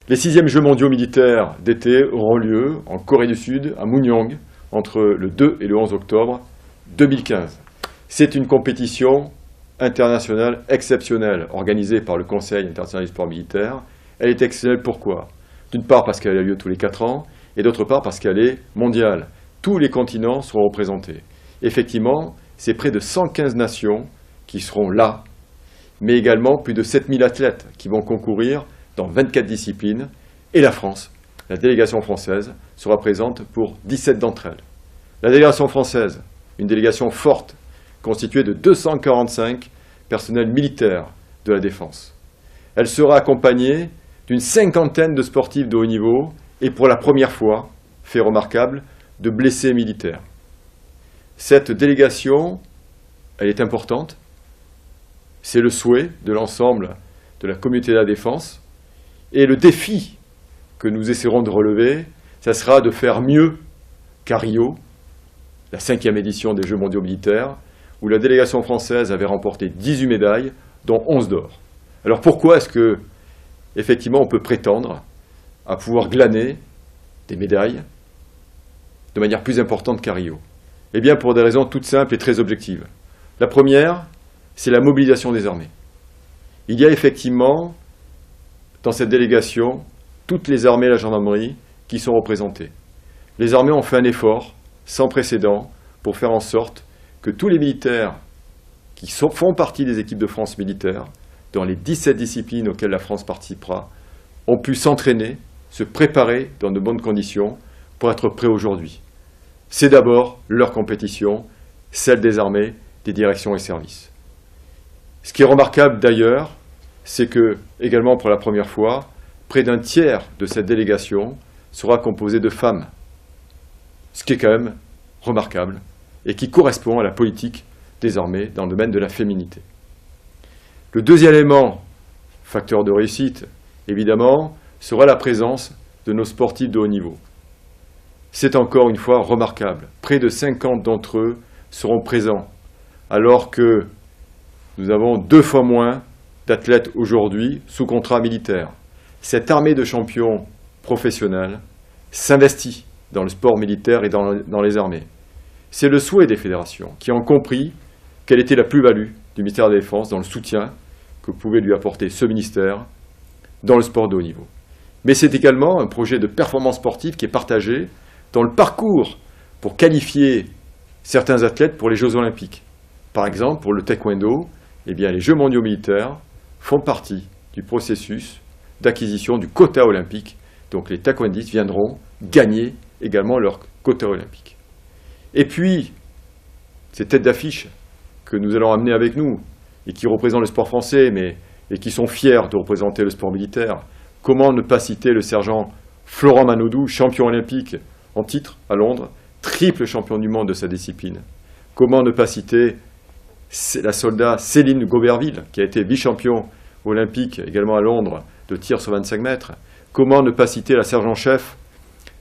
Les 6e Jeux mondiaux militaires d'été auront lieu en Corée du Sud, à Munyang, entre le 2 et le 11 octobre 2015. C'est une compétition internationale exceptionnelle organisée par le Conseil international du sport militaire. Elle est exceptionnelle pourquoi? D'une part parce qu'elle a lieu tous les 4 ans, et d'autre part parce qu'elle est mondiale. Tous les continents seront représentés. Effectivement, c'est près de 115 nations qui seront là, mais également plus de 7000 athlètes qui vont concourir dans 24 disciplines, et la France, la délégation française, sera présente pour 17 d'entre elles. La délégation française, une délégation forte, constituée de 245 personnels militaires de la défense. Elle sera accompagnée d'une 50aine de sportifs de haut niveau, et pour la première fois, fait remarquable, de blessés militaires. Cette délégation, elle est importante. C'est le souhait de l'ensemble de la communauté de la défense. Et le défi que nous essaierons de relever, ça sera de faire mieux qu'à Rio, la 5e édition des Jeux mondiaux militaires, où la délégation française avait remporté 18 médailles, dont 11 d'or. Alors pourquoi est-ce que, effectivement, on peut prétendre à pouvoir glaner des médailles de manière plus importante qu'à Rio? Eh bien, pour des raisons toutes simples et très objectives. La première, c'est la mobilisation des armées. Il y a effectivement, dans cette délégation, toutes les armées et la gendarmerie qui sont représentées. Les armées ont fait un effort sans précédent pour faire en sorte que tous les militaires qui font partie des équipes de France militaires, dans les 17 disciplines auxquelles la France participera, ont pu s'entraîner, se préparer dans de bonnes conditions pour être prêts aujourd'hui. C'est d'abord leur compétition, celle des armées, des directions et services. Ce qui est remarquable d'ailleurs, c'est que, également pour la première fois, près d'un tiers de cette délégation sera composé de femmes. Ce qui est quand même remarquable et qui correspond à la politique des armées dans le domaine de la féminité. Le deuxième élément, facteur de réussite, évidemment, sera la présence de nos sportifs de haut niveau. C'est encore une fois remarquable. Près de 50 d'entre eux seront présents, alors que nous avons 2 fois moins d'athlètes aujourd'hui sous contrat militaire. Cette armée de champions professionnels s'investit dans le sport militaire et dans les armées. C'est le souhait des fédérations qui ont compris quelle était la plus-value du ministère de la Défense dans le soutien que pouvait lui apporter ce ministère dans le sport de haut niveau. Mais c'est également un projet de performance sportive qui est partagé dans le parcours pour qualifier certains athlètes pour les Jeux Olympiques. Par exemple, pour le taekwondo, eh bien, les Jeux mondiaux militaires font partie du processus d'acquisition du quota olympique. Donc les taekwondistes viendront gagner également leur quota olympique. Et puis, ces têtes d'affiche que nous allons amener avec nous et qui représentent le sport français, et qui sont fiers de représenter le sport militaire, comment ne pas citer le sergent Florent Manodou, champion olympique en titre à Londres, triple champion du monde de sa discipline. Comment ne pas citer la soldat Céline Gauberville, qui a été vice-champion olympique également à Londres de tir sur 25 mètres. Comment ne pas citer la sergent-chef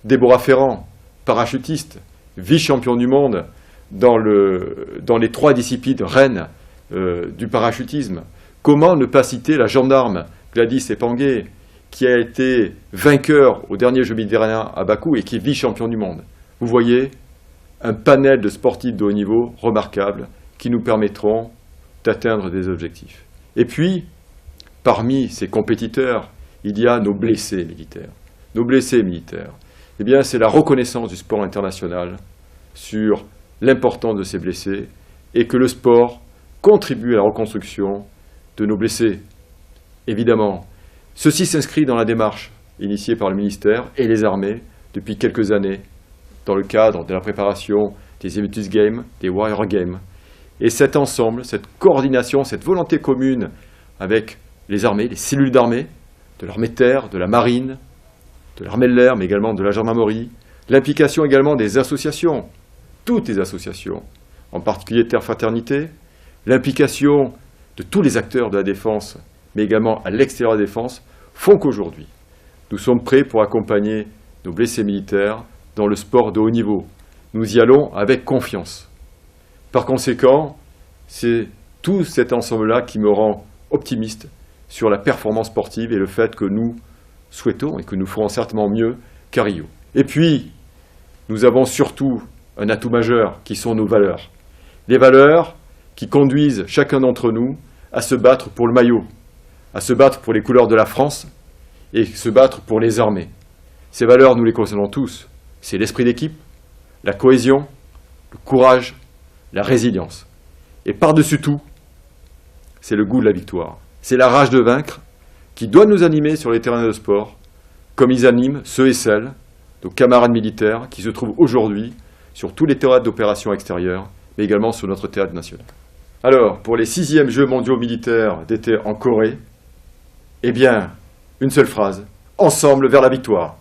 Déborah Ferrand, parachutiste, vice-champion du monde dans les 3 disciplines reines du parachutisme. Comment ne pas citer la gendarme Gladys Epanguet, qui a été vainqueur au dernier Jeux méditerranéens à Bakou et qui est vice-champion du monde. Vous voyez, un panel de sportifs de haut niveau remarquables qui nous permettront d'atteindre des objectifs. Et puis, parmi ces compétiteurs, il y a nos blessés militaires. Nos blessés militaires, eh bien, c'est la reconnaissance du sport international sur l'importance de ces blessés et que le sport contribue à la reconstruction de nos blessés. Évidemment, ceci s'inscrit dans la démarche initiée par le ministère et les armées depuis quelques années dans le cadre de la préparation des Invictus Games, des Warrior Games. Et cet ensemble, cette coordination, cette volonté commune avec les armées, les cellules d'armée, de l'armée de terre, de la marine, de l'armée de l'air, mais également de la gendarmerie, l'implication également des associations, toutes les associations, en particulier Terre Fraternité, l'implication de tous les acteurs de la défense, mais également à l'extérieur de la défense, font qu'aujourd'hui, nous sommes prêts pour accompagner nos blessés militaires dans le sport de haut niveau. Nous y allons avec confiance. Par conséquent, c'est tout cet ensemble-là qui me rend optimiste sur la performance sportive et le fait que nous souhaitons et que nous ferons certainement mieux qu'à Rio. Et puis, nous avons surtout un atout majeur qui sont nos valeurs. Les valeurs qui conduisent chacun d'entre nous à se battre pour le maillot, à se battre pour les couleurs de la France et se battre pour les armées. Ces valeurs, nous les concernons tous. C'est l'esprit d'équipe, la cohésion, le courage, la résilience. Et par-dessus tout, c'est le goût de la victoire. C'est la rage de vaincre qui doit nous animer sur les terrains de sport, comme ils animent ceux et celles, nos camarades militaires, qui se trouvent aujourd'hui sur tous les théâtres d'opérations extérieures, mais également sur notre théâtre national. Alors, pour les 6e Jeux mondiaux militaires d'été en Corée, eh bien, une seule phrase, ensemble vers la victoire.